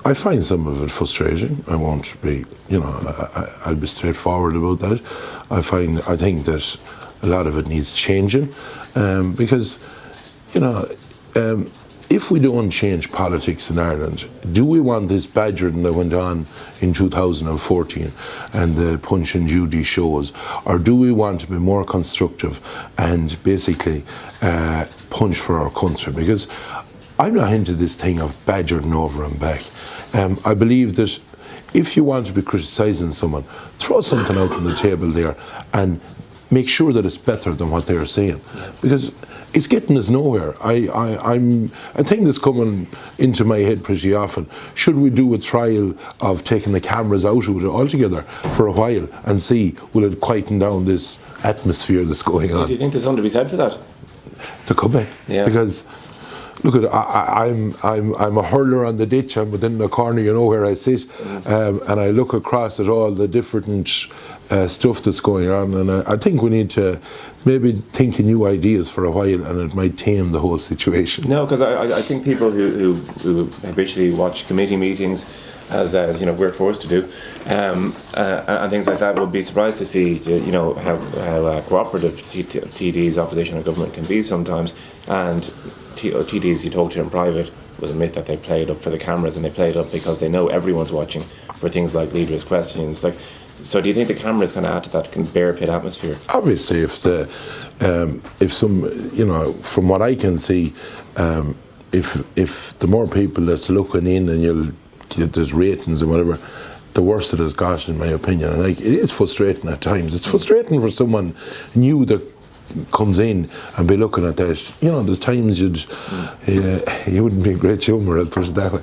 I find some of it frustrating. I won't be, I'll be straightforward about that. I think that a lot of it needs changing, because, if we don't change politics in Ireland, do we want this badgering that went on in 2014 and the Punch and Judy shows, or do we want to be more constructive and basically punch for our country? Because I'm not into this thing of badgering over and back. I believe that if you want to be criticising someone, throw something out on the table there and make sure that it's better than what they're saying, because it's getting us nowhere. I think that's coming into my head pretty often. Should we do a trial of taking the cameras out of it altogether for a while and see will it quieten down this atmosphere that's going on? Do you think there's something to be said for that? There could be, because look at I'm a hurler on the ditch. I'm within the corner, where I sit, and I look across at all the different stuff that's going on, and I think we need to maybe think of new ideas for a while, and it might tame the whole situation. No, because I think people who habitually watch committee meetings, as we're forced to do, and things like that, would be surprised to see how cooperative TDs, opposition and government, can be sometimes. And TDs you talk to in private will admit that they play it up for the cameras, and they play it up because they know everyone's watching for things like leaders' questions. So do you think the cameras can add to that bear pit atmosphere? Obviously, if some, from what I can see, if the more people that's looking in and there's ratings and whatever, the worse it has got, in my opinion. And it is frustrating at times. It's frustrating for someone new that comes in and be looking at that. There's times you wouldn't be a great humour, I'll put it that way.